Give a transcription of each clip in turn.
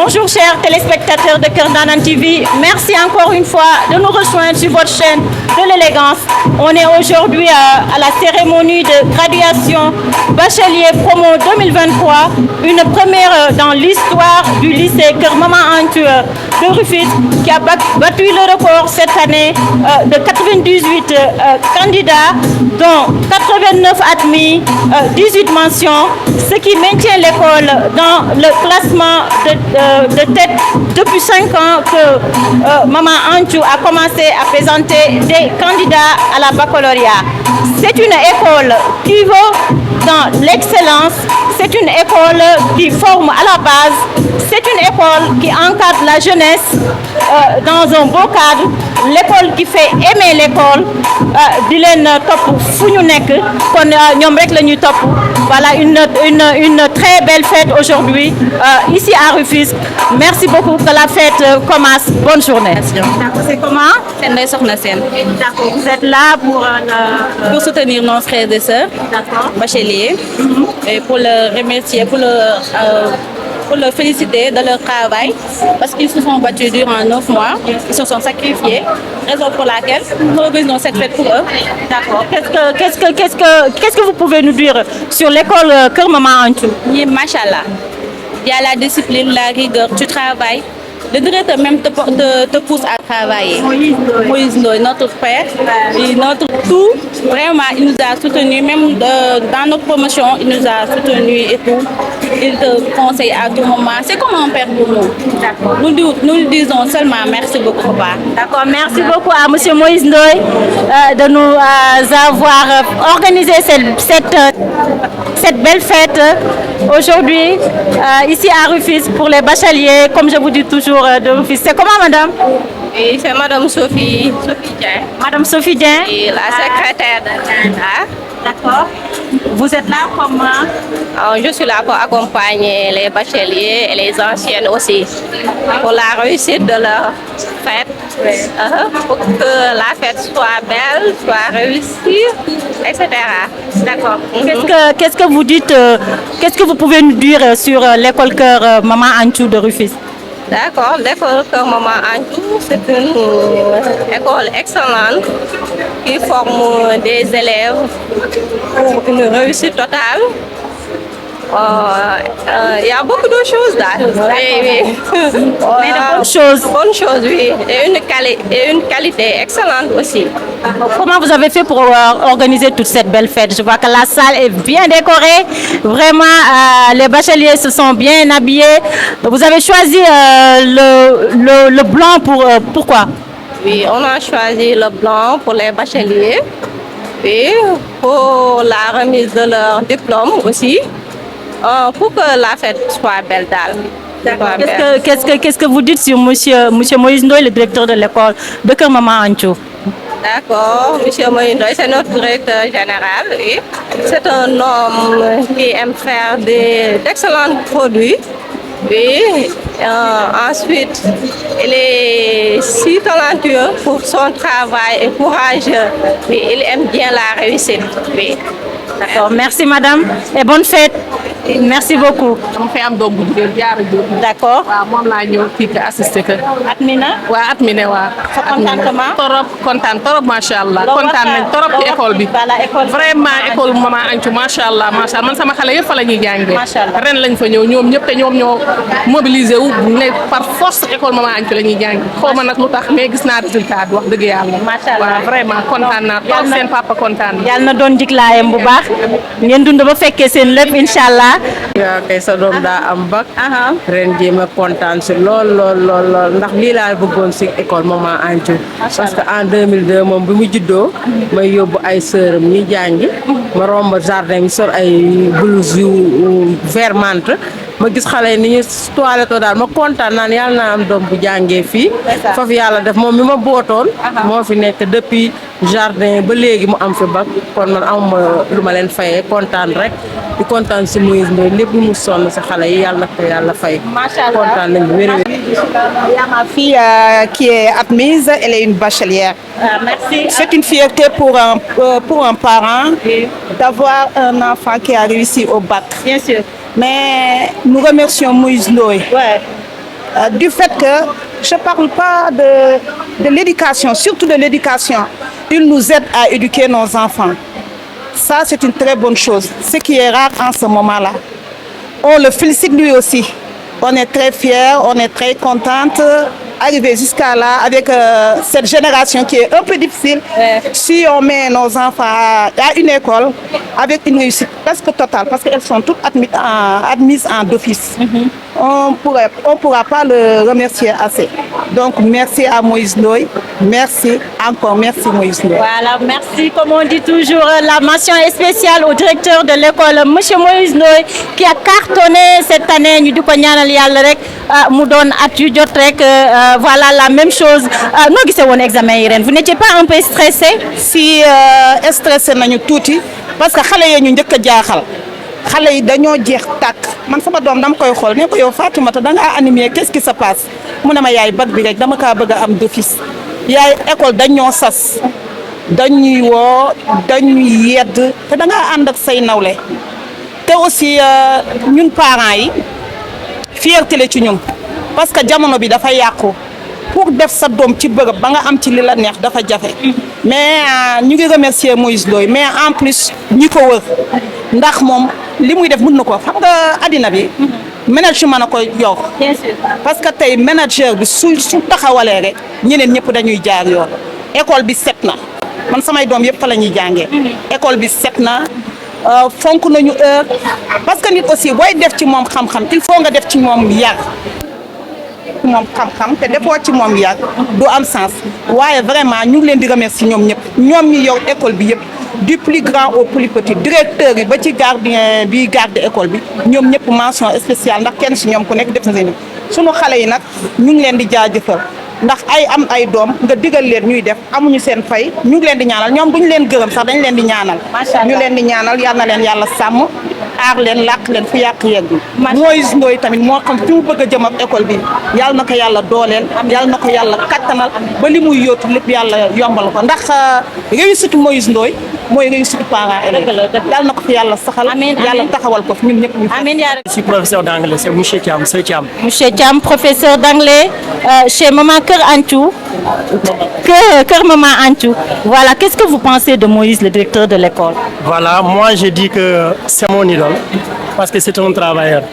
Bonjour chers téléspectateurs de Keur Ndanane TV. Merci encore une fois de nous rejoindre sur votre chaîne de l'élégance. On est aujourd'hui à la cérémonie de graduation bachelier promo 2023. Une première dans l'histoire du lycée Keur Maman Anthiou de Rufisque qui a battu le record cette année de 98 candidats, dont 89 admis, 18 mentions, ce qui maintient l'école dans le classement de tête depuis 5 ans que Maman Anthiou a commencé à présenter des candidats à la baccalauréat. C'est une école qui va dans l'excellence, c'est une école qui forme à la base, c'est une école qui encadre la jeunesse dans un beau cadre, l'école qui fait aimer l'école, di leen topp fu ñu nekk kon ñoom rek la ñuy topp. Voilà une très belle fête aujourd'hui ici à Rufisque. Merci beaucoup, que la fête commence. Bonne journée. D'accord, c'est comment? C'est Ndeye Sokhna Sène. D'accord, vous êtes là Pour soutenir nos frères et sœurs bacheliers et pour le remercier, pour le féliciter de leur travail parce qu'ils se sont battus durant 9 mois, ils se sont sacrifiés, raison pour laquelle nous organisons cette fête pour eux. D'accord. Qu'est-ce que vous pouvez nous dire sur l'école Keur Maman Anthiou? Machallah, il y a la discipline, la rigueur, tu travailles. Le directeur même te pousse à travailler. Moïse Ndoye, notre père, et notre tout, vraiment, il nous a soutenus, même dans notre promotion, il nous a soutenus et tout. Il te conseille à tout moment. C'est comme un père pour nous. Nous disons seulement merci beaucoup, papa. D'accord, merci beaucoup à M. Moïse Ndoye de nous avoir organisé cette belle fête aujourd'hui ici à Rufisque pour les bacheliers, comme je vous dis toujours de Rufisque. C'est comment, madame? Oui, c'est Madame Sophie Dieng. Madame Sophie Dieng. Et la secrétaire de l'État. D'accord. Vous êtes là comment? Je suis là pour accompagner les bacheliers et les anciennes aussi pour la réussite de leur fête. Pour que la fête soit belle, soit réussie, etc. D'accord. Qu'est-ce que vous dites, qu'est-ce que vous pouvez nous dire sur l'école Keur Maman Anthiou de Rufisque? D'accord, l'école Keur Maman Anthiou, c'est une école excellente qui forme des élèves pour une réussite totale. Il y a beaucoup de choses là. Oui. Mais de bonnes choses. Bonnes choses, oui. Et une qualité excellente aussi. Comment vous avez fait pour organiser toute cette belle fête? Je vois que la salle est bien décorée. Vraiment, les bacheliers se sont bien habillés. Vous avez choisi le blanc pourquoi? Oui, on a choisi le blanc pour les bacheliers. Et pour la remise de leur diplôme aussi. Pour que la fête soit belle dalle. Qu'est-ce que vous dites sur monsieur Moïse Ndoye, le directeur de l'école de Keur Maman Anthiou? D'accord, monsieur Moïse Ndoye, c'est notre directeur général. Oui. C'est un homme qui aime faire d'excellents produits. Oui. Ensuite, il est si talentueux pour son travail et courageux. Oui, il aime bien la réussite. Oui. D'accord, merci madame et bonne fête. Merci beaucoup. dama fay am doom bu jigéen Diarra Diop. D'accord. waaw moom laa ñëw fii ka assisté que. Atmina. waaw Atmina waaw. sa contentement. torop macha allah. kontaan nañ torop ci école bi. vraiment école Maman Anthiou macha allah man sama xale yëpp fa la ñuy jàngee. macha allah ren lañ fa ñëw ñoom ñëpp te ñoom ñoo mobilisé wu ne par force école Maman Anthiou la ñuy jàngee. xaw ma nag lu tax mais gis naa résultat bi wax dëgg yàlla. macha allah waaw vraiment kontaan naa trop seen papa kontaan na. yàlla na doon jiglaayam bu baax. ngeen dund ba fekkee seen lépp incha allah. waaw kay sa doom daa am bac. ren jéem a kontaan si lool ndax lii laa bëggoon si école Maman Anthiou. parce que en 2002 moom bi mu juddoo may yóbbu ay sœuram ñi jàngi ma romb jardin bi sol ay blouse yu vert menthe ma gis xale yi ni ñu toiletto daal ma kontaan naan yàlla naa am doom bu jàngee fii foofu yàlla def moom mi ma bootoon moo fi nekk depuis jardin ba léegi mu am fi bac kon man amuma lu ma leen fayee kontaan rek di kontaan si Moïse Ndoye lépp lu mu sonn si xale yi yàlla na ko yàlla fay kontaan nañu wér. Il y a ma fille qui est admise, elle est une bachelière. Merci. C'est une fierté pour un parent d'avoir un enfant qui a réussi au bac. Bien sûr. Mais nous remercions Moïse Ndoye. Ouais. du fait que je ne parle pas de l'éducation, surtout de l'éducation. Il nous aide à éduquer nos enfants. Ça, c'est une très bonne chose, ce qui est rare en ce moment-là. On le félicite lui aussi. On est très fiers, on est très contente d'arriver jusqu'à là avec cette génération qui est un peu difficile. Si on met nos enfants à une école avec une réussite presque totale, parce qu'elles sont toutes admises en d'office, on pourra pas le remercier assez. Donc merci à Moïse Ndoye, merci encore, merci Moïse Ndoye. Voilà, merci. Comme on dit toujours, la mention est spéciale au directeur de l'école, monsieur Moïse Ndoye, qui a cartonné cette année. Ñu di ko ñaanal Yàlla rek mu doon at yu jot rek voilà la même chose. Noo gisee woon examen yi ren, vous n'étiez pas un peu stressé? Si stressé nañu tuuti parce que xale yi ñu njëkk a jaaxal. xale yi dañoo jeex tàkk man sama doom dama koy xool ne ko yow Fatoumata da ngaa animé qu'est-ce qui se passe mu ne ma yaay bac bi rek dama kaa bëgg a am d'office yaay école dañoo sas dañuy woo dañuy yedd te da ngaa ànd ak say nawle te aussi ñun parents yi fierté la ci ñun parce que jamono bi dafa yàqu pour def sa doom ci bërëb ba nga am ci li la neex dafa jafe mais ñu ngi remercier Moïse Ndoye mais en plus ñi ko wër ndax moom li muy def mën na ko xam nga àddina bi management a koy yor parce que tey manager bi su taxawalee rek ñeneen ñëpp dañuy jaar yoon école bi set na man samay doom yëpp fa la ñuy jàngee école bi set na fonk nañu heure parce que nit aussi booy def ci moom xam-xam il faut nga def ci moom yar moom xam-xam te defoo ci moom yar du am sens waaye vraiment ñu ngi leen di remercier ñoom ñëpp ñoom ñi yor école bi yëpp du plus grand au plus petit directeur yi ba ci gardien bi garde école bi ñoom ñëpp mention spéciale ndax kenn si ñoom ku nekk def na ni sunu xale yi nag ñu ngi leen di jaajëfal ndax ay doom nga digal leen ñuy def amuñu seen fay ñu ngi leen di ñaanal ñoom duñu leen gërëm sax dañ leen di ñaanal ñu leen di ñaanal yal na leen yàlla sàmm aar leen làq leen fu yàq yegg Moïse Ndoye tamit moo xam fi mu bëgg a jëm ak école bi yàlla na ko yàlla dooleel yàlla na ko yàlla kattanal ba li muy yóotu lépp yàlla yombal ko ndax réussite Moïse Ndoye mooy réussite parents élèves yàlla na ko fi yàlla saxal yàlla taxawal ko fi ñun ñëpp ñu Je suis professeur d'anglais, c'est Monsieur Thiam, Monsieur Thiam. Monsieur Thiam, professeur d'anglais chez Maman Kër Antou. Kër Maman Antou. Voilà, qu'est-ce que vous pensez de Moïse, le directeur de l'école? Voilà, moi je dis que c'est mon idole parce que c'est un travailleur.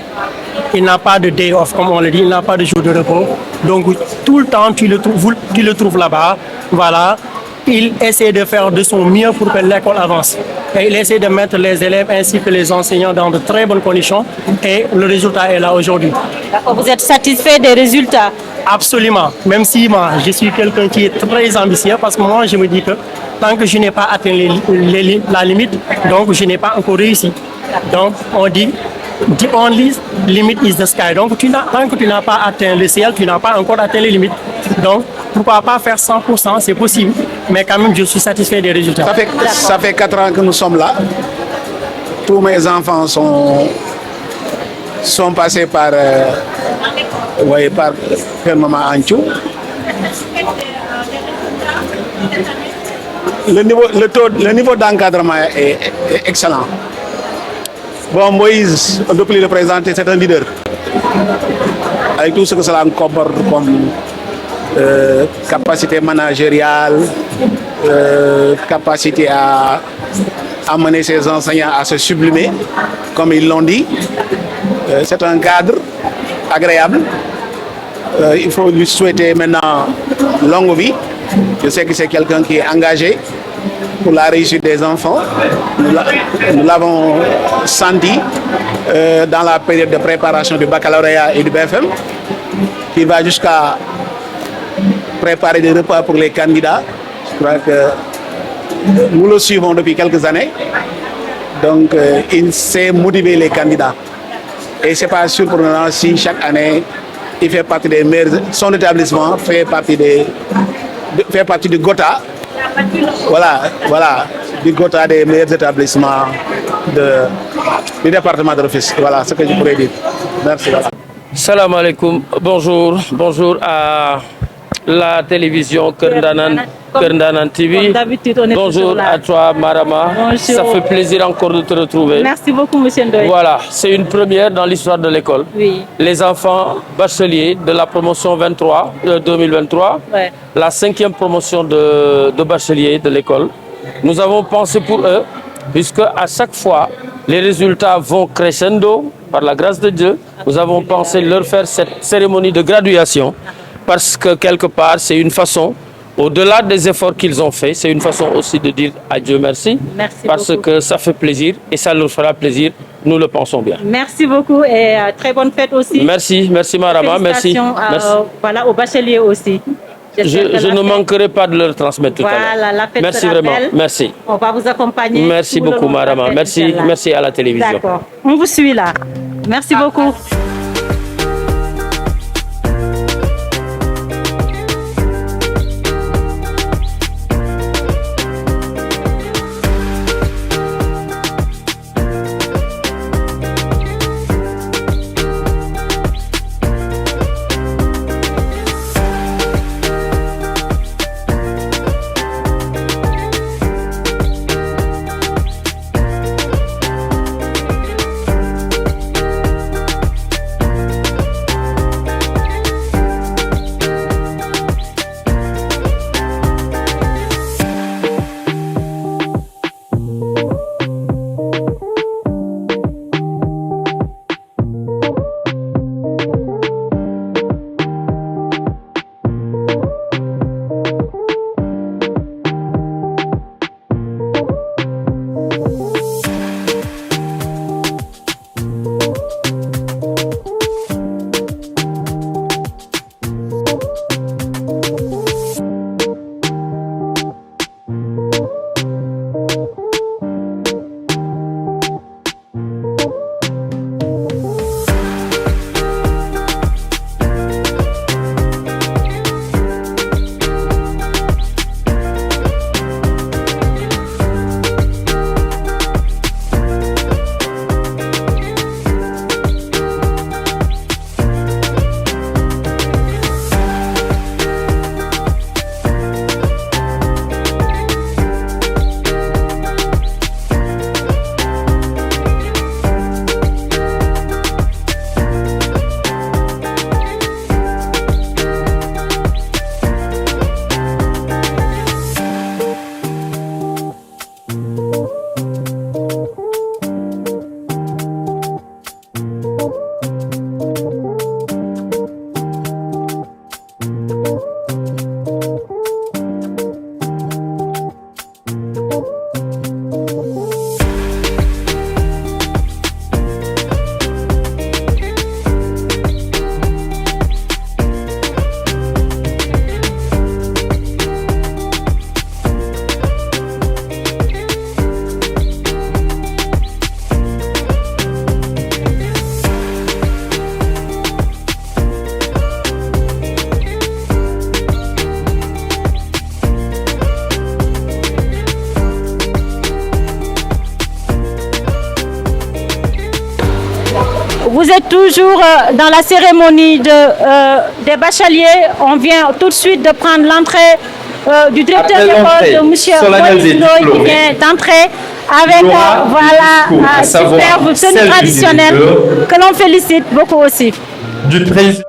Il n'a pas de day off, comme on le dit, il n'a pas de jour de repos. Donc tout le temps, tu le trouves là-bas. Voilà. Il essaie de faire de son mieux pour que l'école avance. Et il essaie de mettre les élèves ainsi que les enseignants dans de très bonnes conditions. Et le résultat est là aujourd'hui. D'accord, vous êtes satisfait des résultats? Absolument. Même si moi, je suis quelqu'un qui est très ambitieux parce que moi, je me dis que tant que je n'ai pas atteint la limite, donc je n'ai pas encore réussi. Donc, on dit the only limit is the sky. Donc, tant que tu n'as pas atteint le ciel, tu n'as pas encore atteint les limites. Donc, pourquoi pas faire 100%, c'est possible. Mais quand même, je suis satisfait des résultats. Ça fait 4 ans que nous sommes là. Tous mes enfants sont passés par Kër Maman Antou. Le niveau d'encadrement est excellent. Bon, Moïse, on ne peut plus le présenter, c'est un leader. Avec tout ce que cela comporte comme capacité managériale, capacité à amener ses enseignants à se sublimer, comme ils l'ont dit. C'est un cadre agréable. Il faut lui souhaiter maintenant longue vie. Je sais que c'est quelqu'un qui est engagé pour la réussite des enfants. Nous l'avons senti dans la période de préparation du baccalauréat et du BFM, qui va jusqu'à préparer des repas pour les candidats. Je crois que nous le suivons depuis quelques années. Donc, il sait motiver les candidats. Et c'est pas surprenant si chaque année, il fait partie des meilleurs. Son établissement fait partie du GOTA. Voilà, du GOTA des meilleurs établissements du département de Rufisque. Voilà ce que je pourrais dire. Merci. Voilà. Salam alaikum, bonjour à la télévision Kerndanan TV. Comme d'habitude, on est Bonjour toujours là. à toi, Marama. Bonjour. Ça fait plaisir encore de te retrouver. Merci beaucoup, monsieur Ndoye. Voilà, c'est une première dans l'histoire de l'école. Oui. Les enfants bacheliers de la promotion 2023, Ouais. la 5e promotion de bacheliers de l'école. Nous avons pensé pour eux, puisque à chaque fois, les résultats vont crescendo par la grâce de Dieu. Nous avons pensé leur faire cette cérémonie de graduation parce que quelque part, c'est une façon, au-delà des efforts qu'ils ont faits, c'est une façon aussi de dire à Dieu merci. Merci parce beaucoup. que ça fait plaisir et ça leur fera plaisir. Nous le pensons bien. Merci beaucoup et très bonne fête aussi. Merci Marama, merci. Félicitations Merci. voilà, aux bacheliers aussi. J'espère que Je la ne fête- manquerai pas de leur transmettre tout à l'heure. Voilà, la fête Merci sera vraiment, belle. merci. On va vous accompagner. Merci tout le beaucoup long de la Marama, fête, merci, Inch'Allah. merci à la télévision. D'accord, on vous suit là. Merci beaucoup. Vous êtes toujours dans la cérémonie des bacheliers. On vient tout de suite de prendre l'entrée du directeur d'école de M. Moïse Ndoye qui vient d'entrer avec voilà, superbe tenue traditionnelle que l'on félicite beaucoup aussi. Du président.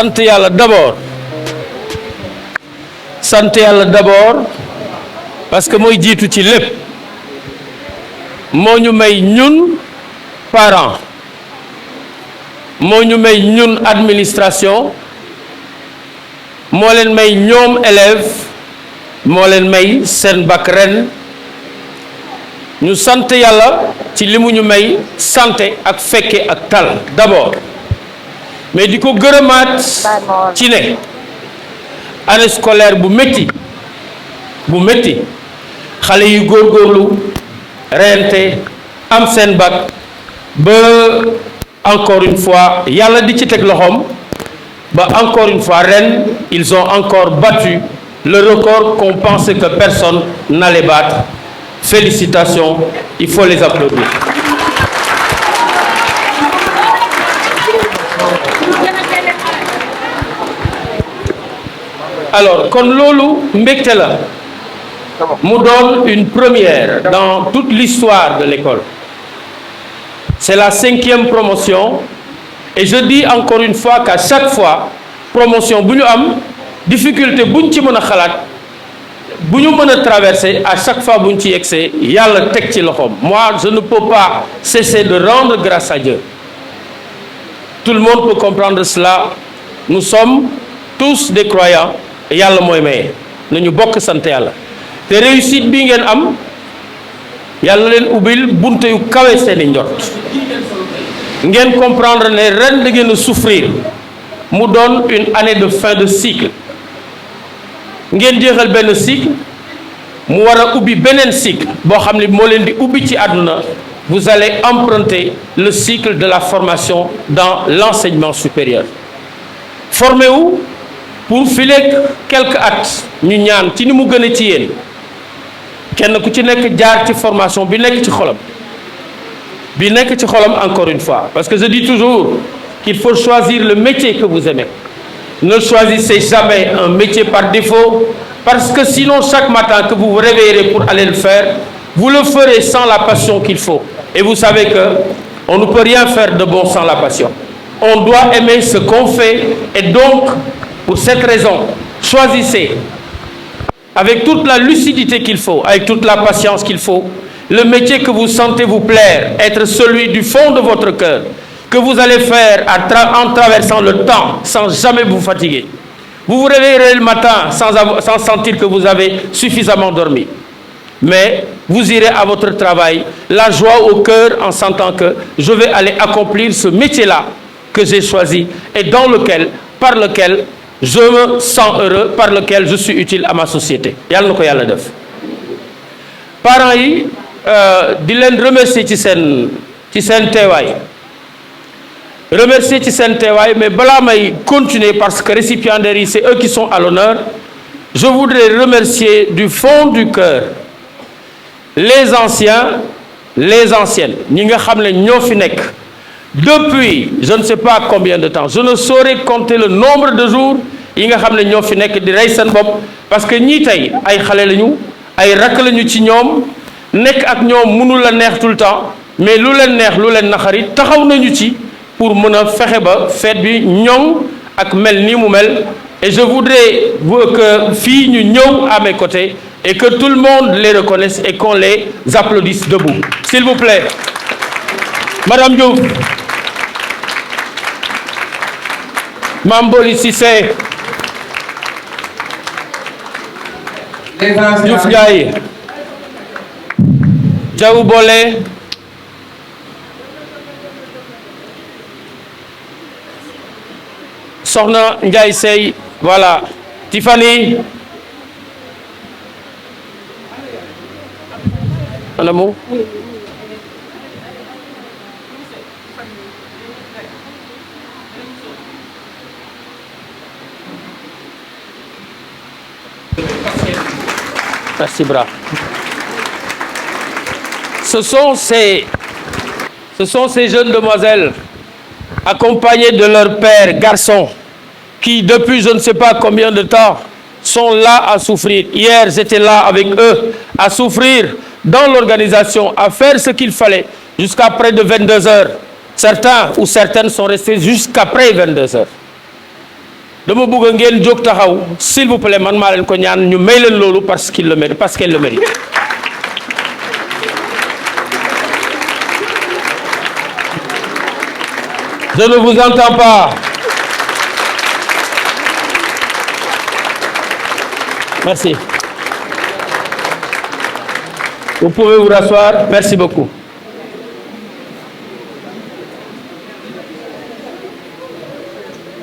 sant yàlla d'abord parce que mooy jiitu ci lépp moo ñu may ñun parents moo ñu may ñun administration moo leen may ñoom élèves moo leen may seen bac ren ñu sant yàlla ci li mu ñu may santé ak fekke ak tal d'abord mais di ko gërëmaat ci ne année scolaire bu métti xale yu góorgóorlu reyante am seen bac ba encore une fois yàlla di ci teg loxoom ba encore une fois ren ils ont encore battu le record qu'on pensait que personne n'allait battre. Félicitations, il faut les applaudir. Alors kon loolu mbégte la mu doon une première dans toute l'histoire de l'école. C'est la 5e promotion et je dis encore une fois qu'à chaque fois promotion bu ñu am difficulté bu ñu ci mën a xalaat bu ñu mën a traverser à chaque fois bu ñu ci yegsee yàlla teg ci loxoom. Moi je ne peux pas cesser de rendre grâce à Dieu. Tout le monde peut comprendre cela. Nous sommes tous des croyants et yàlla mooy maye nañu bokk sant yàlla te réussite bi ngeen am yàlla leen ubbil bunte yu kawe seeni njort ngeen comprendre ne ren da ngeen a souffrir mu doon une année de fin de cycle ngeen jeexal benn cycle mu war a ubbi beneen cycle boo xam ne moo leen di ubbi ci àdduna. Vous allez emprunter le cycle de la formation dans l'enseignement supérieur. Formez-vous pour filer quelques at ñu ñaan ci ni mu gën a ci yéen kenn ku ci nekk jaar ci formation bi nekk ci xolam encore une fois parce que je dis toujours qu'il faut choisir le métier que vous aimez. Ne choisissez jamais un métier par défaut parce que sinon chaque matin que vous vous réveillerez pour aller le faire, vous le ferez sans la passion qu'il faut. Et vous savez que on ne peut rien faire de bon sans la passion. On doit aimer ce qu'on fait et donc pour cette raison, choisissez avec toute la lucidité qu'il faut, avec toute la patience qu'il faut, le métier que vous sentez vous plaire, être celui du fond de votre cœur, que vous allez faire en traversant le temps sans jamais vous fatiguer. Vous vous réveillerez le matin sans sentir que vous avez suffisamment dormi. Mais vous irez à votre travail, la joie au cœur en sentant que je vais aller accomplir ce métier-là que j'ai choisi et par lequel je me sens heureux, par lequel je suis utile à ma société. Yàlla na ko yàlla def. Parents yi di leen remercier ci seen teewaay. Remercier ci seen teewaay mais balaa may continuer parce que récipiendaires yi c'est eux qui sont à l'honneur. Je voudrais remercier du fond du cœur les anciens, les anciennes ñi nga xam ne ñoo fi nekk depuis je ne sais pas combien de temps je ne saurais compter le nombre de jours yi nga xam ne ñoo fi nekk di rey seen bopp parce que ñii tey ay xale lañu ay rakk lañu ci ñoom nekk ak ñoom mënul la neex tout le temps mais lu leen neex lu leen naxari taxaw nañu ci pour mën a fexe ba fête bi ñoŋ ak mel ni mu mel et je voudrais que fii ñu ñëw à mes côtés et que tout le monde les reconnaisse et qu'on les applaudisse debout. S'il vous plaît. Madame Diouf. Mame Boli Cissé. Diouf Ndiaye. Diaw Bolé. Soxna Ndiaye Sey. Voilà. Tiffany. Anamo. Merci, Bra. Ce sont ces jeunes demoiselles accompagnées de leur père garçon qui depuis je ne sais pas combien de temps sont là à souffrir. Hier, j'étais là avec eux à souffrir dans l'organisation, à faire ce qu'il fallait jusqu'à près de 22 heures. Certains ou certaines sont restés jusqu'après 22 heures. dama bëgg ngeen jóg taxaw s'il vous plaît man maa leen ko ñaan ñu may leen loolu parce qu'il le mérite, parce qu'elle le mérite. Je ne vous entends pas. Merci. Vous pouvez vous rasseoir. Merci beaucoup.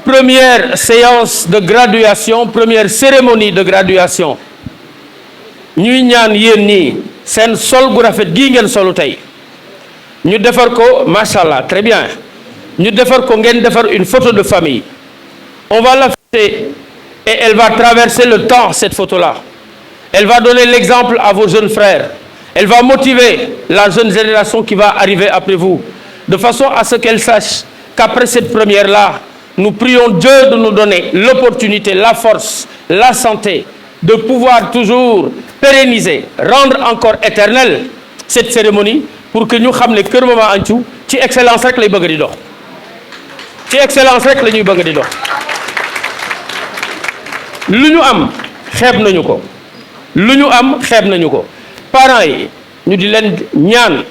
Première séance de graduation, première cérémonie de graduation. ñuy ñaan yéen ñii seen sol gu rafet gii ngeen solu tey ñu defar ko macha allah très bien ñu defar ko ngeen defar une photo de famille. On va la fêter et elle va traverser le temps, cette photo-là. Elle va donner l'exemple à vos jeunes frères. Elle va motiver la jeune génération qui va arriver après vous, de façon à ce qu'elle sache qu'après cette première-là, nous prions Dieu de nous donner l'opportunité, la force, la santé, de pouvoir toujours pérenniser, rendre encore éternelle cette cérémonie pour que ñu xam ne Kër Maman Anthiou ci excellence rek lay bëgg di dox. ci excellence rek la ñuy bëgg di dox. lu ñu am xeeb nañu ko. lu ñu am xeeb nañu ko. parents yi ñu di leen ñaan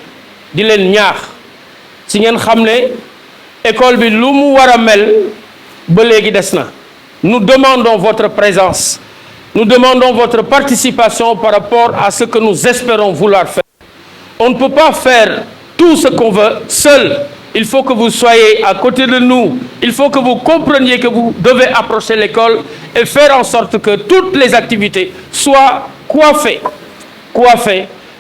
di leen ñaax ci ngeen xam ne école bi lu mu war a mel ba léegi des na. Nous demandons votre présence. Nous demandons votre participation par rapport à ce que nous espérons vouloir faire. On ne peut pas faire tout ce qu'on veut seul. Il faut que vous soyez à côté de nous. Il faut que vous compreniez que vous devez approcher l'école et faire en sorte que toutes les activités soient coiffées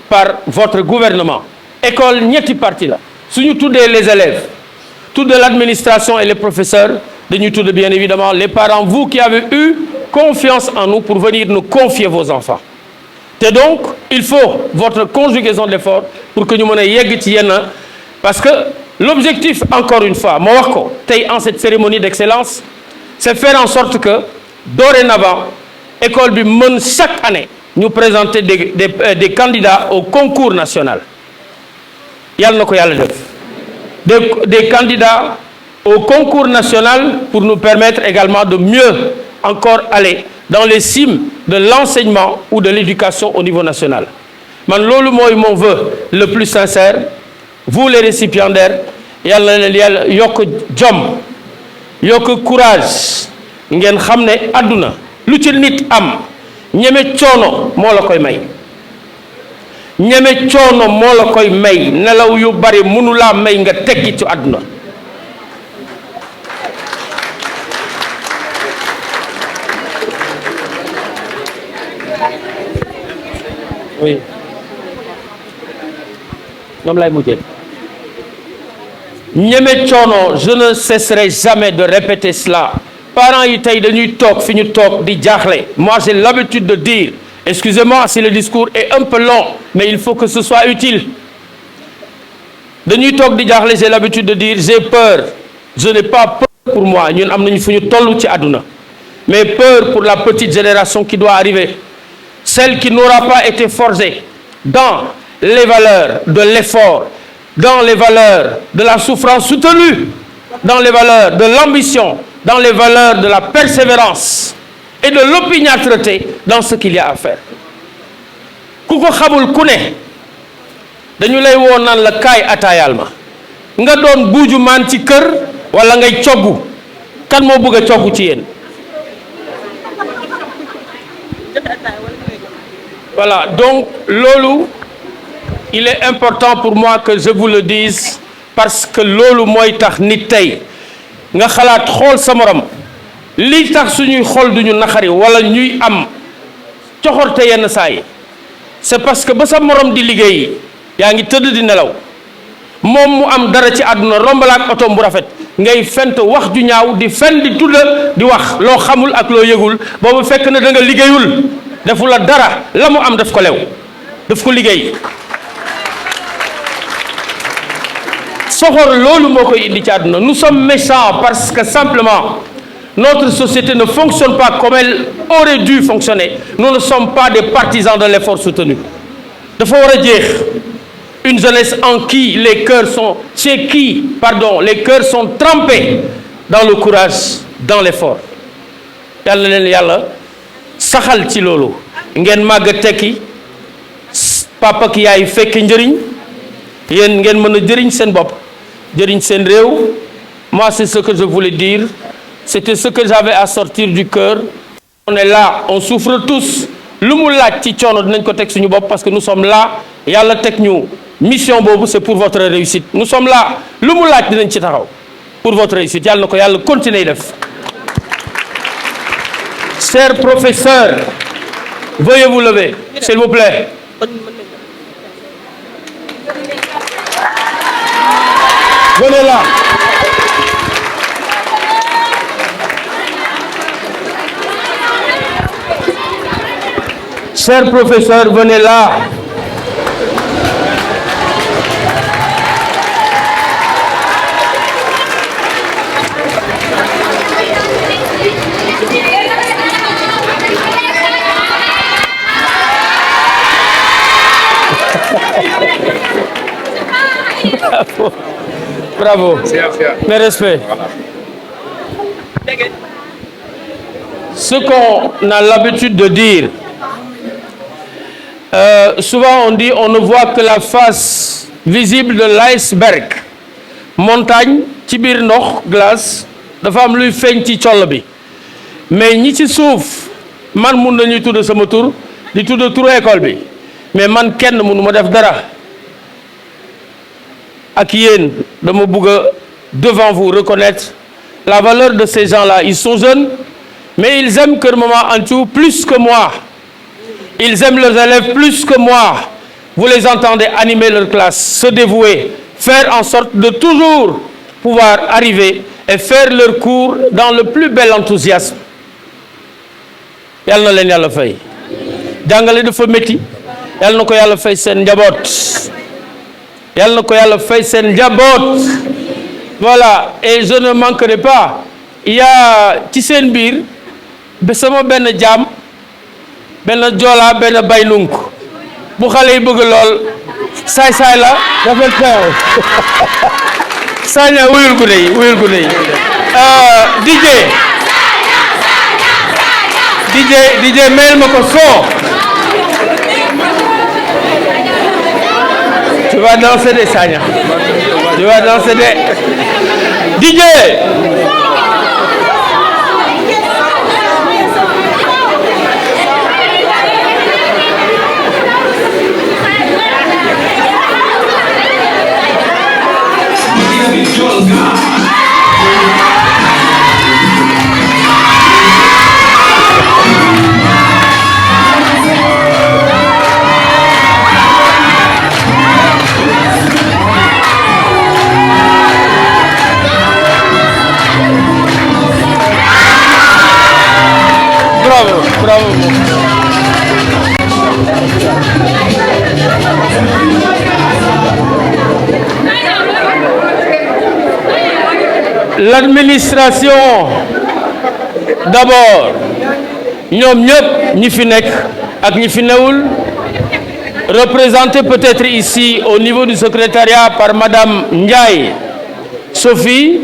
par votre gouvernement. École ñetti parti la. Suñu tuddee les élèves, tuddee l'administration et les professeurs, dañuy tuddee bien évidemment les parents, vous qui avez eu confiance en nous pour venir nous confier vos enfants. Et donc, il faut votre conjugaison d'efforts pour que nous mën a yegg ci yenn parce que l'objectif, encore une fois, ma wax ko tey en cette cérémonie d'excellence, c'est faire en sorte que dorénavant école bi mën chaque année ñu présenter des candidats au concours national. Yàlla na ko Yàlla def des candidats au concours national pour nous permettre également de mieux encore aller dans les cimes de l'enseignement ou de l'éducation au niveau national. Man loolu mooy mon vœu le plus sincère. Vous les récipiendaires, Yàlla na Yàlla yokk jom yokk courage ngeen xam ne àdduna lu ci nit am ñeme coono moo la koy may. ñeme coono moo la koy may nelaw yu bari mënu laa may nga tekki ci àdduna. Oui. ñoom lay mujjee. ñeme coono, je ne cesserai jamais de répéter cela. Parents yi tey dañuy toog fi ñu toog di jaaxle. Moi j'ai l'habitude de dire, excusez-moi si le discours est un peu long, mais il faut que ce soit utile. Dañuy toog di jaaxle, j'ai l'habitude de dire, j'ai peur. Je n'ai pas peur pour moi, ñun am nañu fu ñu toll ci àdduna. Mais peur pour la petite génération qui doit arriver. Celle qui n'aura pas été forgée dans les valeurs de l'effort, dans les valeurs de la souffrance soutenue, dans les valeurs de l'ambition, dans les valeurs de la persévérance et de l'opiniâtreté dans ce qu'il y a à faire. Ku ko xamul ku ne dañu lay woo naan la kaay ataayal ma nga doon buuju maan ci kër wala ngay coggu kan moo bëgg a coggu ci yéen. Voilà, donc loolu il est important pour moi que je vous le dise parce que loolu mooy tax nit tey nga xalaat xool sa morom li tax suñuy xool duñu naxari wala ñuy am coxorte yenn saa yi c'est parce que ba sa morom di liggéey yaa ngi tëdd di nelaw moom mu am dara ci àdduna rombalaak otom bu rafet ngay fent wax ju ñaaw di fen di tudda di wax loo xamul ak loo yëgul boobu fekk na da nga liggéeyul defu la dara la mu am daf ko lew daf ko liggéey. soxor loolu moo koy indi ci àdduna. Nous sommes méchants parce que simplement notre société ne fonctionne pas comme elle aurait dû fonctionner. Nous ne sommes pas des partisans de l'effort soutenu. dafa war a jeex une jeunesse en qui les cœurs sont chez qui les cœurs sont trempés dans le courage, dans l'effort. yàlla leen yàlla saxal ci loolu ngeen màgg tekki papa ak yaay fekk njëriñ yéen ngeen mën a jëriñ seen bopp jëriñ seen réew. Moi c'est ce que je voulais dire, c'était ce que j'avais à sortir du cœur. On est là, on souffre tous lu mu laaj ci coono dinañ ko teg suñu bopp parce que nous sommes là yàlla teg ñu mission boobu c'est pour votre réussite. Nous sommes là lu mu laaj dinañ ci taxaw pour votre réussite yàlla na ko yàlla continuer def. Chers professeurs, veuillez vous lever s'il vous plaît. Venez là. Chers professeurs, venez là. Bravo. Bravo. Mes respects. Ce qu'on a l'habitude de dire, souvent on dit on ne voit que la face visible de l'iceberg. Montagne ci biir ndox glace dafa am luy feeñ ci col bi mais ñi ci suuf man mun nañuy tudd sama tur di tudd turu école bi mais man kenn mënu ma def dara ak yéen dama bëgg a devant vous reconnaître la valeur de ces gens-là. Ils sont jeunes mais ils aiment Kër Maman Anthiou plus que moi. Ils aiment leurs élèves plus que moi. Vous les entendez animer leur classe, se dévouer, faire en sorte de toujours pouvoir arriver et faire leur cours dans le plus bel enthousiasme. Yàlla na leen yàlla fay. Jàngale dafa métti. Yàlla na ko yàlla fay seen njaboot. Yàlla na ko yàlla fay seen njaboot. Voilà, et je ne manquerai pas. Il y a ci seen biir ba sama benn jaam benn joola benn baynunk bu xale yi bëgg lool saay-saay la dafa teew saña wuyul gune yi DJ mel ma ko soo tu vas danser des saña tu vas danser des DJ. Bravo, bravo. L'administration d'abord ñoom ñëpp ñi fi nekk ak ñi fi newul représenté peut-être ici au niveau du secrétariat par Madame Ndiaye Sophie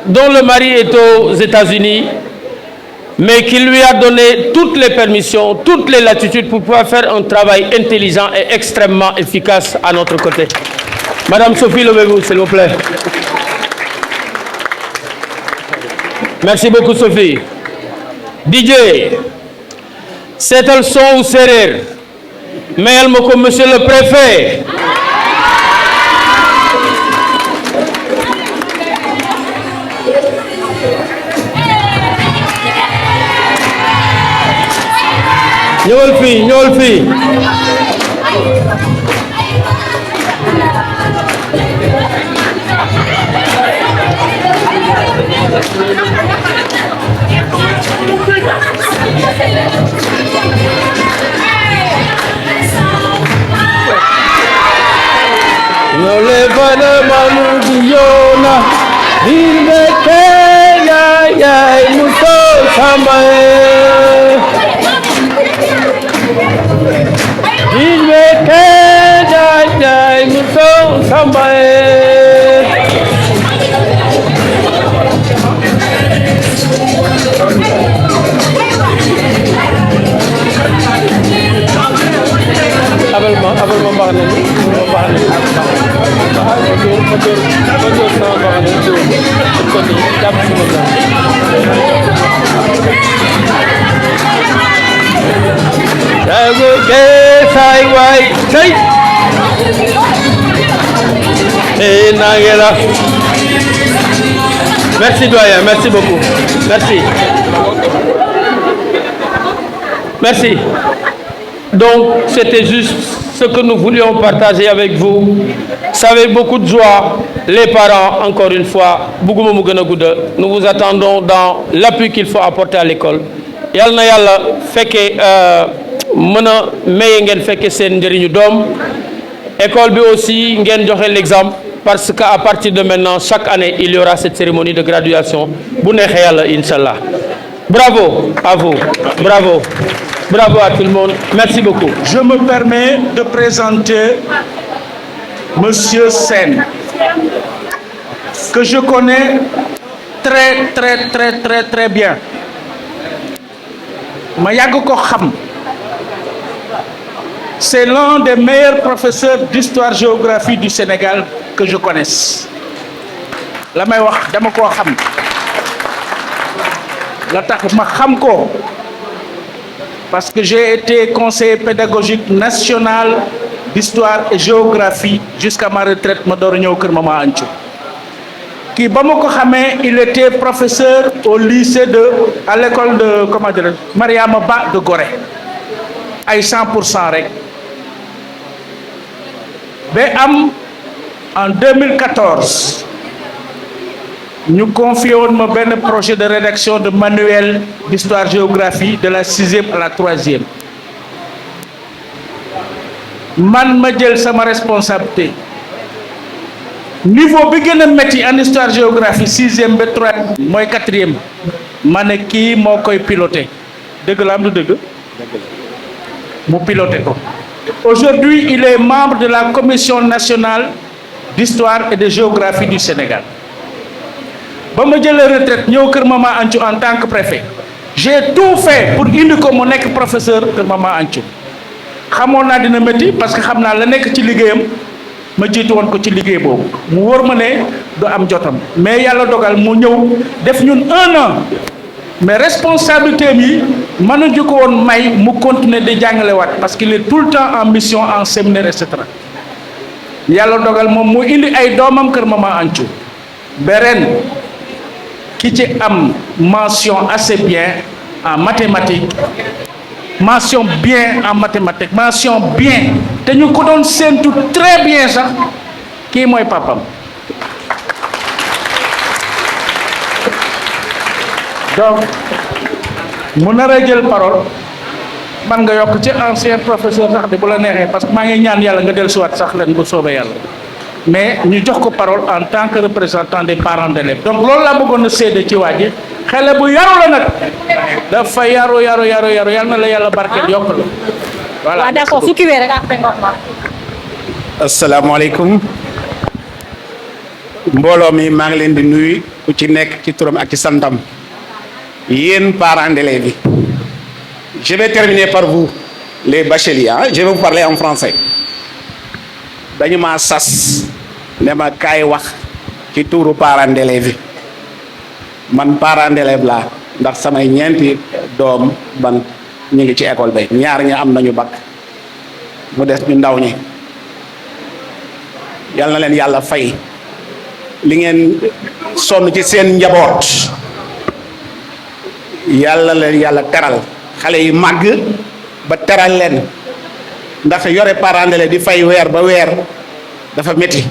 dont le mari est aux États-Unis mais qui lui a donné toutes les permissions, toutes les latitudes pour pouvoir faire un travail intelligent et extrêmement efficace à notre côté. Madame Sophie, levez-vous s'il vous plaît. Merci beaucoup Sophie. DJ seetal son ou séeréer mayal ma ko monsieur le préfet. ñëwal fii no le vana manu diona dirbe ya muso samae dirbe ya muso samae abal ma mbax ne ma mbax ne ma dóor sama mbax ne dóor ko ni jàpp sama dago ke say way say nangela merci doyen merci beaucoup merci donc c'était juste ce que nous voulions partager avec vous. C'est avec beaucoup de joie, les parents, encore une fois, nous vous attendons dans l'appui qu'il faut apporter à l'école. Yal na yàlla fekke mën a maye ngeen fekke seen njëriñu doom école bi aussi ngeen joxe l'exemple parce qu'à partir de maintenant chaque année il y aura cette cérémonie de graduation bu neexee yàlla inchallah. Bravo à vous, bravo à tout le monde, merci beaucoup. Je me permets de présenter Monsieur Sen, que je connais très bien. Ma yàgg ko xam. C'est l'un des meilleurs professeurs d'histoire-géographie du Sénégal que je connaisse. La may wax dama koo xam. La tax ma xam ko parce que j'ai été conseiller pédagogique national d'histoire et géographie jusqu'à ma retraite ma door a ñëw kër Mama Anthiou. Kii ba ma ko xamee il était professeur au lycée à l'école de comment dire Mariama Ba de Gorée ay 100% rek ba am en 2014 ñu confié woon ma benn projet de rédaction de manuel d'histoire-géographie de la 6e à la 3e man ma jël sama responsabilité niveau bi gën a métti en histoire-géographie 6e ba 3e mooy 4e ma ne kii moo koy piloté dëgg la am du dëgg mu piloté ko. Aujourd'hui il est membre de la commission nationale d'histoire et de géographie du Sénégal. Ba ma jëlee retraite ñëw kër Mama Anthiou en tant que préfet j'ai tout fait pour indi ko mu nekk professeur kër Mama Anthiou xamoon naa dina métti parce que xam naa la nekk ci liggéeyam ma jiitu woon ko ci liggéey boobu mu wóor ma ne du am jotam mais yàlla dogal mu ñëw def ñun 1 an mais responsabilité yi mënuñu ko woon may mu continuer di jàngalewaat parce qu'il est tout le temps en mission en séminaire et cetera yàlla dogal moom mu indi ay doomam kër Mama Anthiou ba ren ki ci am mention assez bien en mathématiques mention bien en mathématiques mention bien te ñu ko doon séentu très bien sax kii mooy papam donc mu nar a jël parole man nga yokk ci ancien professeur sax de bu la neexee parce que maa ngi ñaan yàlla nga dellusiwaat sax leen bu soobee yàlla mais ñu jox ko parole en tant que représentant des parents d'élèves donc loolu laa bëggoon a séede ci waa ji xale bu yaru la nag dafa yaru yal na la yàlla barkeel yokk la voilà. waaw d'accord su kiiwee rek après nga wax. asalaamaaleykum mbooloo mi maa ngi leen di nuyu ku ci nekk ci turam ak ci santam yéen parents d'élèves yi je vais terminer par vous les bacheliers je vais vous parler en français dañu ma sas ne ma kaay wax ci tuuru parents d'élèves yi man parent d'élève laa ndax samay ñeenti doom ban ñu ngi ci école bay ñaar ñi am nañu bac mu des ñu ndaw ñi yal na leen yàlla fay li ngeen sonn ci seen njaboot yàlla leen yàlla teral xale yi màgg ba teral leen ndax yore parent d'élève di fay weer ba weer dafa métti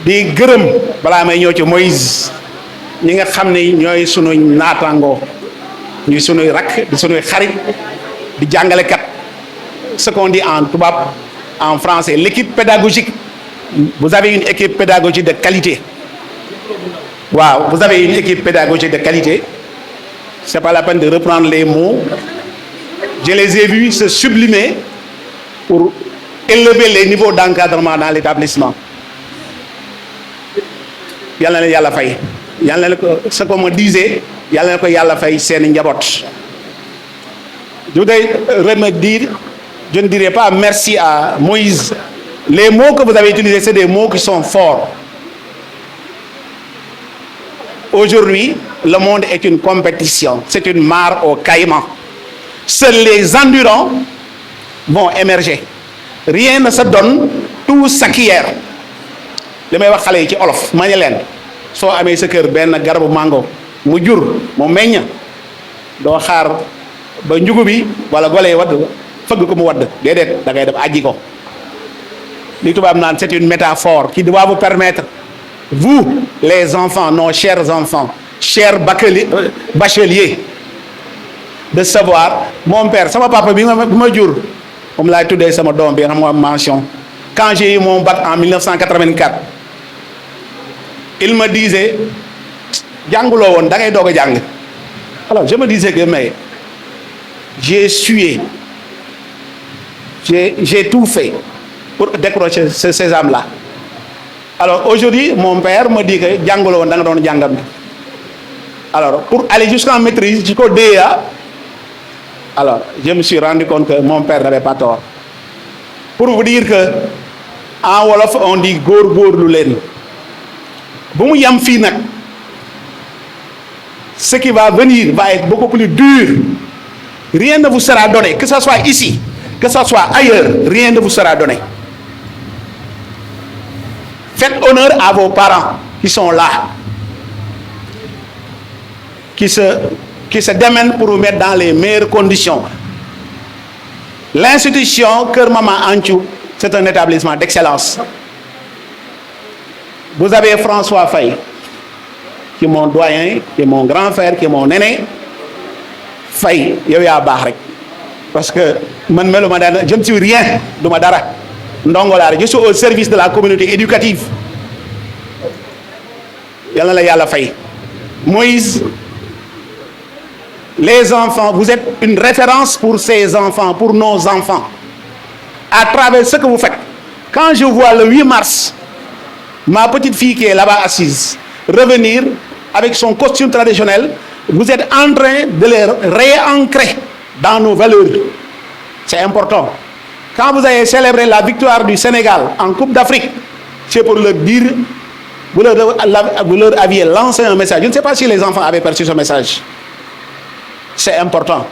di gërëm balaa may ñëw ci Moïse ñi nga xam ne ñooy sunuy naataangoo ñuy sunuy rakk di sunuy xarit di jàngalekat ce qu'on dit en tubaab en français l'équipe pédagogique vous avez une équipe pédagogique de qualité waaw vous avez une équipe pédagogique de qualité c'est pas la peine de reprendre les mots je les ai vus se sublimer pour élever les niveaux d'encadrement dans l'établissement yàlla na leen yàlla fay yàlla na ko ce qu'on me disait yàlla na ko yàlla fay seeni njaboot je voudrais dire je ne dirais pas merci à Moïse. Les mots que vous avez utilisés, c'est des mots qui sont forts. Aujourd'hui, le monde est une compétition, c'est une mare au caïman. Seuls les endurants vont émerger. Rien ne se donne, tout s'acquiert. li may wax xale yi ci olof ma ne leen soo amee sa kër benn garabu mango mu jur mu meññ doo xaar ba njugu bi wala gole yi wadd fëgg ko mu wadd déedéet da ngay def aji ko li tubaab naan c'est une métaphore qui doit vous permettre vous les enfants nos chers enfants chers bacheliers de savoir mon père sama papa bi ma jur moom laay tuddee sama doom bi nga xam nga mention quand j'ai eu mon bac en 1984 il me disait jànguloo woon da ngay doog a jàng alors je me disais que mais j'ai sué j'ai tout fait pour décrocher ce sésame là alors aujourd'hui mon père me dit que jànguloo woon da nga doon jàngam bi alors pour aller jusqu'en maîtrise jusqu'au DEA alors je me suis rendu compte que mon père n'avait pas tort pour vous dire que en wolof on dit góorgóorlu leen bu mu yam fii nag ce qui va venir va être beaucoup plus dur rien ne vous sera donné que ça soit ici que ça soit ailleurs rien ne vous sera donné faites honneur à vos parents qui sont là qui se démènent pour vous mettre dans les meilleures conditions. L'institution Kër Maman Anthiou, c'est un établissement d'excellence. Vous avez François Faye, qui est mon doyen, qui est mon grand frère, qui est mon aîné. Faye, yow yaa baax rek parce que man meluma dara je ne suis rien duma dara ndongo laa rek je suis au service de la communauté éducative. Yàlla la yàlla fay. Moïse, les enfants, vous êtes une référence pour ces enfants, pour nos enfants, à travers ce que vous faites. Quand je vois le 8 mars, ma petite fille qui est là-bas assise, revenir avec son costume traditionnel, vous êtes en train de les réancrer dans nos valeurs. C'est important. Quand vous avez célébré la victoire du Sénégal en Coupe d'Afrique, c'est pour leur dire, vous leur aviez lancé un message. Je ne sais pas si les enfants avaient perçu ce message. C'est important.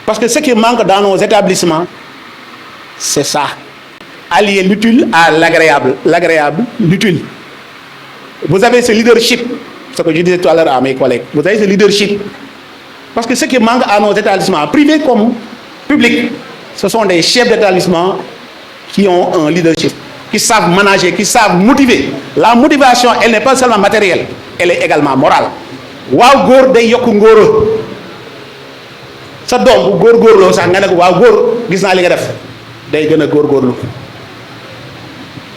Parce que ce qui manque dans nos établissements, c'est ça. Allier l'utile à l'agréable. L'agréable, l'utile. Vous avez ce leadership, ce que je disais tout à l'heure à mes collègues. Vous avez ce leadership. Parce que ce qui manque à nos établissements, privés comme publics, ce sont des chefs d'établissement qui ont un leadership, qui savent manager, qui savent motiver. La motivation, elle n'est pas seulement matérielle, elle est également morale. Waaw góor day yokk ngóoro. Sa doom bu góorgóorloo sax nga ne ko waaw góor gis naa li nga def day gën a góorgóorlu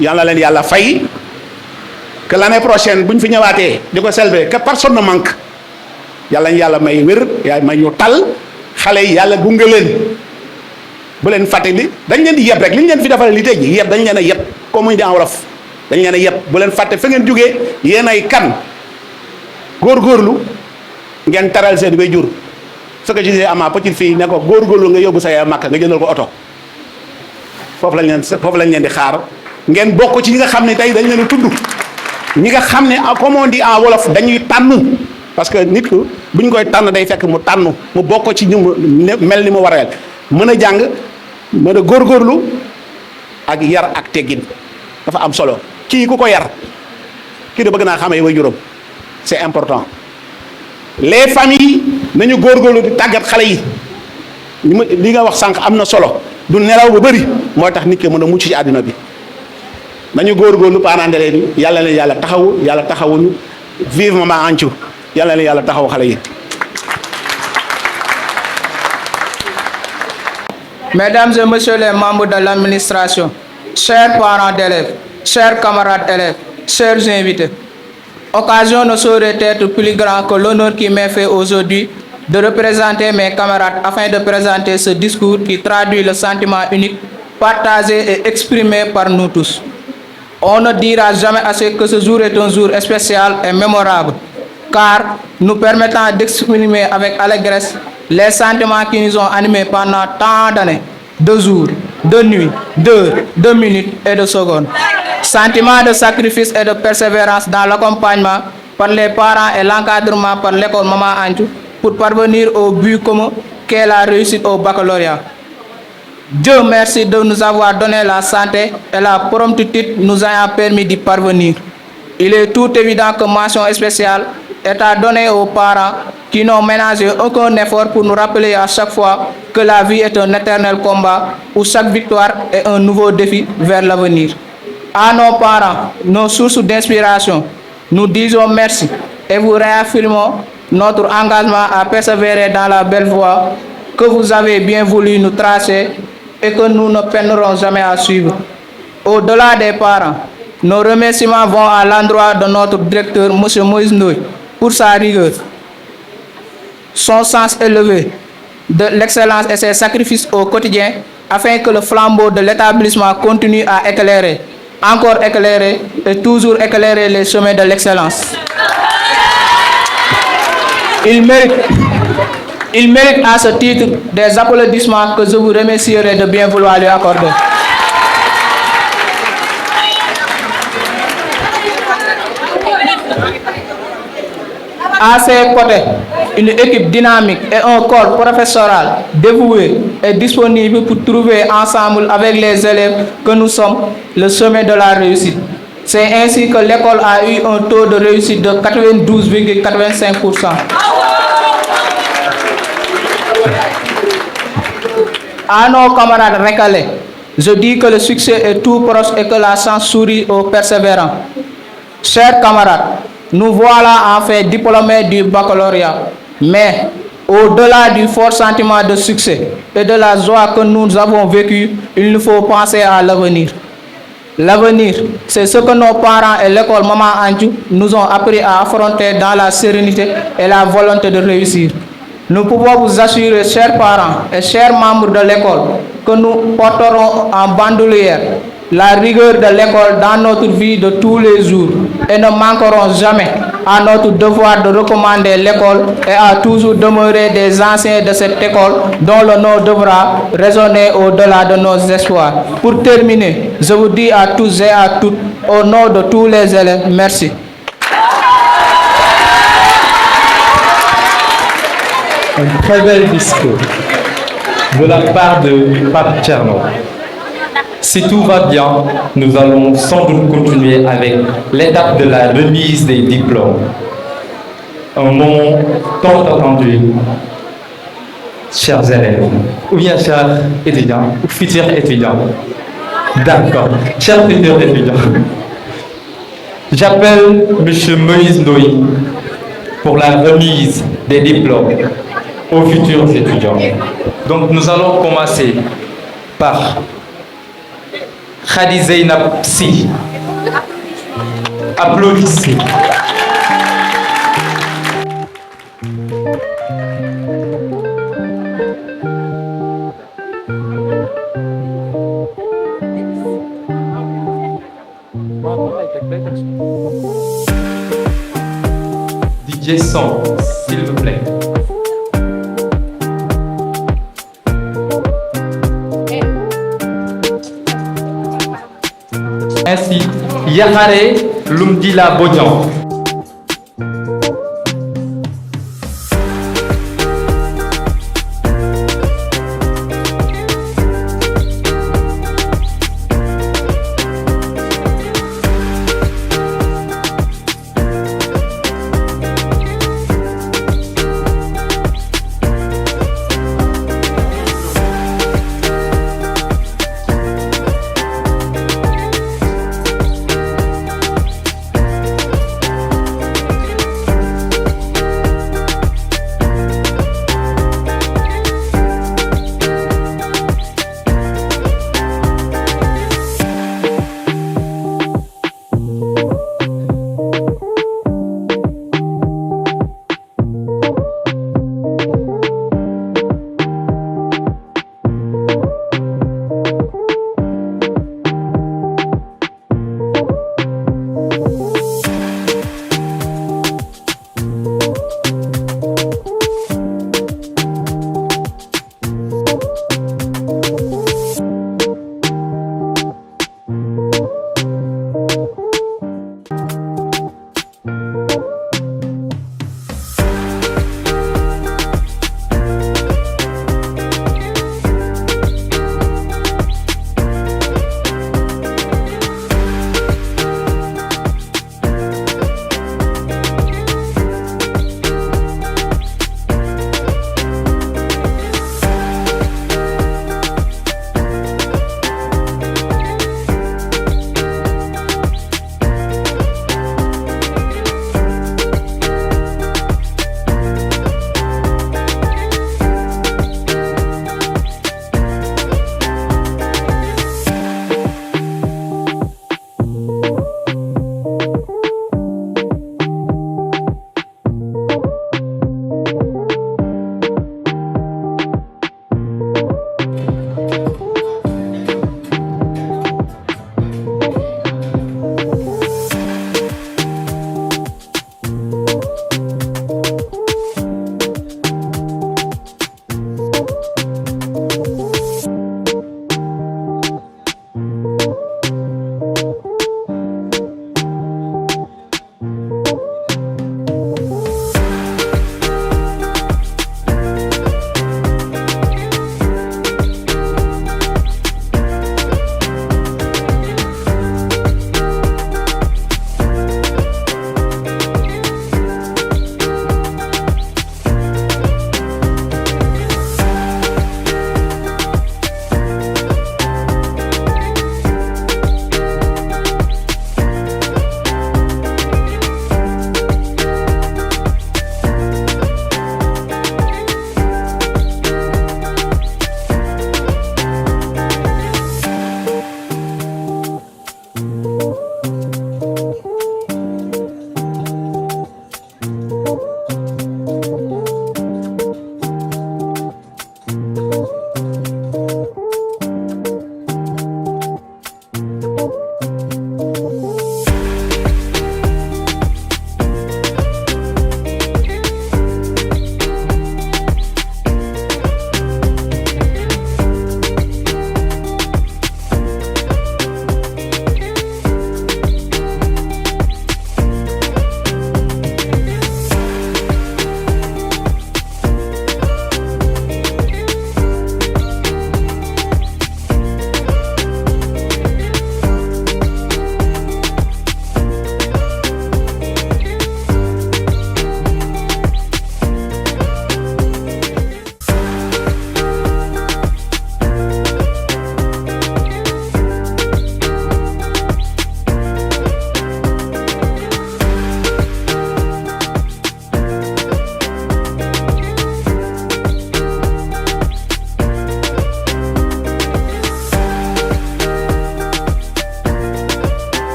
yàlla leen yàlla fay que l'année prochaine bu ñu fi ñëwaatee di ko célébrer que personne ne manque yàlla ñu yàlla may wér yàlla may ñu tal xale yi yàlla gunge leen bu leen fàtte li dañ leen di yeb rek li ñu leen fi defal li tey ji yeb dañ leen a yeb comme ñu di en wolof dañ leen a yeb bu leen fàtte fa ngeen jógee yéen ay kan góorgóorlu ngeen taral seen waajur. Ce que je disais à ma petite fille ne ko góorgóorlu nga yóbbu sa yaay Makka nga jëndal ko oto foofu lañ leen di xaar ngeen bokk ci ñi nga xam ne tey dañ leen di tudd ñi nga xam ne comme on dit en wolof dañuy tànn parce que nit ku bu ñu koy tànn day fekk mu tànn mu bokk ci ñu mel ni mu war a mën a jàng mën a góorgóorlu ak yar ak teggin dafa am solo kii ku ko yar kii da bëgg naa xamee way juróom c'est important. Les familles nañu góorgóorlu di tàggat xale yi li nga wax sànq am na solo du nelaw bu bëri mooy tax nit ki mën a mucc ci àddina bi nañu góorgóorlu parents d'élèves bi yàlla leen yàlla taxawu yàlla taxawuñu vive Maman Anthiou yàlla leen yàlla taxawu xale yi. Mesdames et messieurs les membres de l'administration, chers parents d'élèves, chers camarades élèves, chers invités, occasion ne saurait être plus grand que l'honneur qui m'est fait aujourd'hui de représenter mes camarades afin de présenter ce discours qui traduit le sentiment unique partagé et exprimé par nous tous. On ne dira jamais assez que ce jour est un jour spécial et mémorable, car nous permettant d'exprimer avec allégresse les sentiments qui nous ont animés pendant tant d'années, de jours, de nuits, d'heures, de minutes et de secondes. Sentiment de sacrifice et de persévérance dans l'accompagnement par les parents et l'encadrement par l'école Maman Andjou pour parvenir au but commun qu'est la réussite au baccalauréat. Dieu merci de nous avoir donné la santé et la promptitude nous ayant permis d'y parvenir. Il est tout évident que mention spéciale est à donner aux parents qui n'ont ménagé aucun effort pour nous rappeler à chaque fois que la vie est un éternel combat où chaque victoire est un nouveau défi vers l'avenir. À nos parents, nos sources d'inspiration, nous disons merci et vous réaffirmons notre engagement à persévérer dans la belle voie que vous avez bien voulu nous tracer et que nous ne peinerons jamais à suivre. Au-delà des parents, nos remerciements vont à l'endroit de notre directeur, M. Moïse Ndoye, pour sa rigueur, son sens élevé de l'excellence et ses sacrifices au quotidien afin que le flambeau de l'établissement continue à éclairer, encore éclairer et toujours éclairer les chemins de l'excellence. Il mérite à ce titre des applaudissements que je vous remercierai de bien vouloir lui accorder. À ses côtés, une équipe dynamique et un corps professoral dévoué et disponible pour trouver ensemble avec les élèves que nous sommes le chemin de la réussite. C'est ainsi que l'école a eu un taux de réussite de 92,85%. À nos camarades récalés, je dis que le succès est tout proche et que la chance sourit aux persévérants. Chers camarades, nous voilà en fait diplômés du baccalauréat, mais au-delà du fort sentiment de succès et de la joie que nous avons vécu, il nous faut penser à l'avenir. L'avenir, c'est ce que nos parents et l'école Maman Andjou nous ont appris à affronter dans la sérénité et la volonté de réussir. Nous pouvons vous assurer, chers parents et chers membres de l'école, que nous porterons en bandoulière la rigueur de l'école dans notre vie de tous les jours et ne manquerons jamais à notre devoir de recommander l'école et à toujours demeurer des anciens de cette école dont le nom devra résonner au-delà de nos espoirs. Pour terminer, je vous dis à tous et à toutes, au nom de tous les élèves, merci. Un très bel discours de la part de Pape Tcherno. Si tout va bien, nous allons sans doute continuer avec l'étape de la remise des diplômes. Un moment tant attendu, chers élèves, ou bien chers étudiants, ou futurs étudiants. D'accord, chers futurs étudiants. J'appelle M. Moïse Ndoye pour la remise des diplômes aux futurs étudiants. Donc nous allons commencer par Khady Zeynab Sy. Applaudissez. DJ Son, s'il vous plaît. Ainsi, Yakare Lumdila Bodian.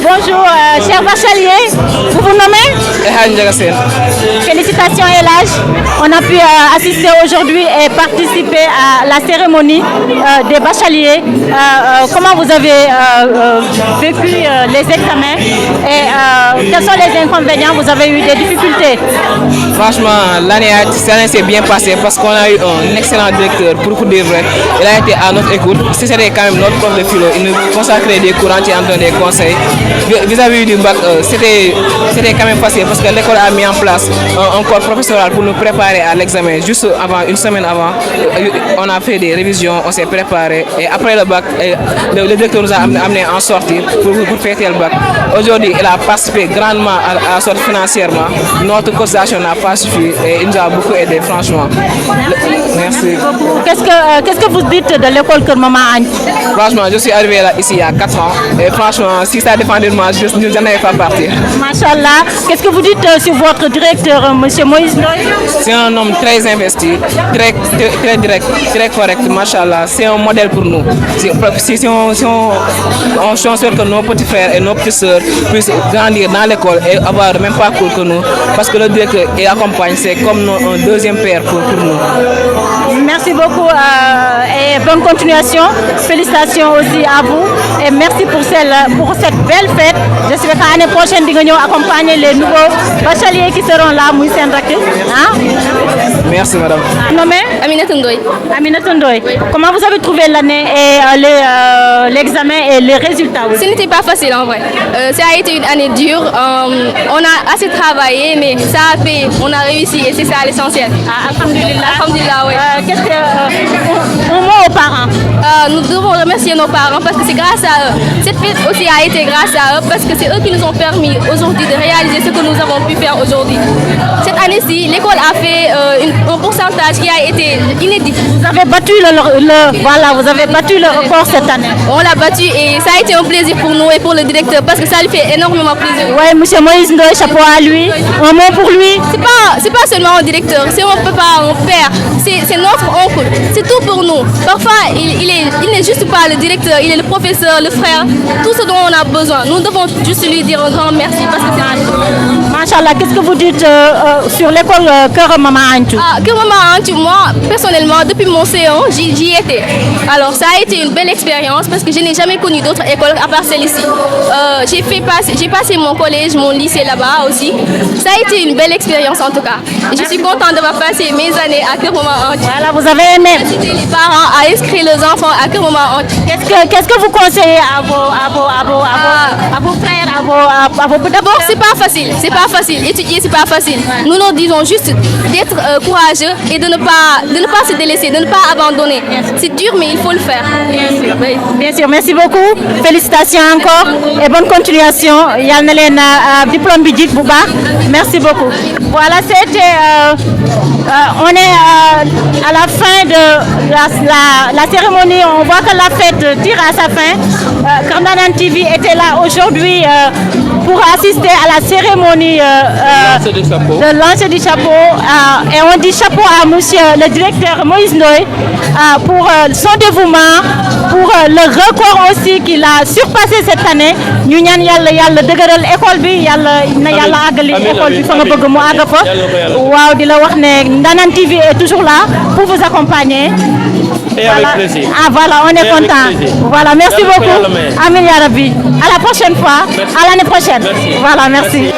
Bonjour, cher bachelier, vous vous nommez? Félicitations Elage. On a pu assister aujourd'hui et participer à la cérémonie des bacheliers. Comment vous avez vécu les examens et quels sont les inconvénients? Vous avez eu des difficultés? Franchement, l'année s'est bien passée parce qu'on a eu un excellent directeur, pour dire vrai. Il a été à notre écoute. C'était quand même notre prof de philo. Il nous consacrait des cours entiers en donnant des conseils. Vis-à-vis du bac, c'était quand même facile parce que l'école a mis en place un corps professoral pour nous préparer à l'examen. Juste avant, une semaine avant, on a fait des révisions, on s'est préparé. Et après le bac, le directeur nous a amené en sortie pour fêter le bac. Aujourd'hui, il a participé grandement à la sortie financièrement. Notre cotisation n'a pas suffi et il nous a beaucoup aidé, franchement. Merci. Qu'est-ce que vous dites de l'école que Maman Anne? Franchement, je suis arrivé là, ici il y a 4 ans et franchement, si ça dépendait de moi, je n'en avais pas partir. Machallah. Qu'est-ce que vous dites sur votre directeur, M. Moïse Ndoye? C'est un homme très investi, très direct, très correct, machallah. C'est un modèle pour nous. On souhaite que nos petits frères et nos petites sœurs puissent grandir dans l'école et avoir le même parcours que nous, parce que le directeur et accompagne, c'est comme un deuxième père pour nous. Merci beaucoup et bonne continuation. Félicitations aussi à vous et merci pour cette belle fête. J'espère qu'à l'année prochaine, nous allons accompagner les nouveaux bacheliers qui seront là, Moussène Raké. Merci madame. Nommé Aminata Ndoye. Aminata Ndoye. Comment vous avez trouvé l'année et l'examen et les résultats? Ce n'était pas facile en vrai. Ça a été une année dure. On a assez travaillé, mais ça a fait. On a réussi et c'est ça l'essentiel. Alhamdulillah. Alhamdulillah, oui. Qu'est-ce que un mot aux parents? Nous devons remercier nos parents parce que c'est grâce à eux. Cette fête aussi a été grâce à eux parce que c'est eux qui nous ont permis aujourd'hui de réaliser ce que nous avons pu faire aujourd'hui. Cette année-ci, l'école a fait un pourcentage qui a été inédit. Vous avez battu vous avez battu le record cette année. On l'a battu et ça a été un plaisir pour nous et pour le directeur parce que ça lui fait énormément plaisir. Oui, M. Moïse Ndoye, chapeau à lui. Un mot pour lui. C'est pas seulement un directeur, c'est mon papa, mon père, c'est notre oncle, c'est tout pour nous. Parfois, il n'est juste pas le directeur, il est le professeur, le frère, tout ce dont on a besoin. Nous devons juste lui dire un grand merci parce que c'est Machallah, qu'est-ce que vous dites sur l'école Cœur Maman Antou? Cœur Maman Antou, moi, personnellement, depuis mon C1, j'y étais. Alors, ça a été une belle expérience parce que je n'ai jamais connu d'autres écoles à part celle-ci. J'ai passé mon collège, mon lycée là-bas aussi. Ça a été une belle expérience en tout cas. Et je suis contente d'avoir passé mes années à Cœur Maman Antou. Voilà, vous avez aimé. Inciter les parents à inscrire leurs enfants à Cœur Maman Antou. Qu'est-ce que vous conseillez à vos frères, à vos D'abord, c'est pas facile. C'est pas facile. Étudier, c'est pas facile. Nous leur disons juste d'être courageux et de ne pas se délaisser, de ne pas abandonner. C'est dur, mais il faut le faire. Bien sûr, merci beaucoup. Félicitations encore et bonne continuation. Yann diplôme bidik Bouba. Merci beaucoup. Voilà, c'était. On est à la fin de la cérémonie. On voit que la fête tire à sa fin. Kardanan TV était là aujourd'hui pour assister à la cérémonie de lancer du chapeau. Et on dit chapeau à monsieur le directeur Moïse Ndoye pour son dévouement, pour le record aussi qu'il a surpassé cette année. Ñu ñaan yàlla dëgëral école bi yàlla na yàlla àggali école bi fa nga bëgg mu àgg fa. Waaw di la wax ne Ndanane TV est toujours là pour vous accompagner. Et avec plaisir. Voilà, on est content. Voilà, merci beaucoup. Amin ya Rabbi. À la prochaine fois. À l'année prochaine. Merci. Voilà, merci.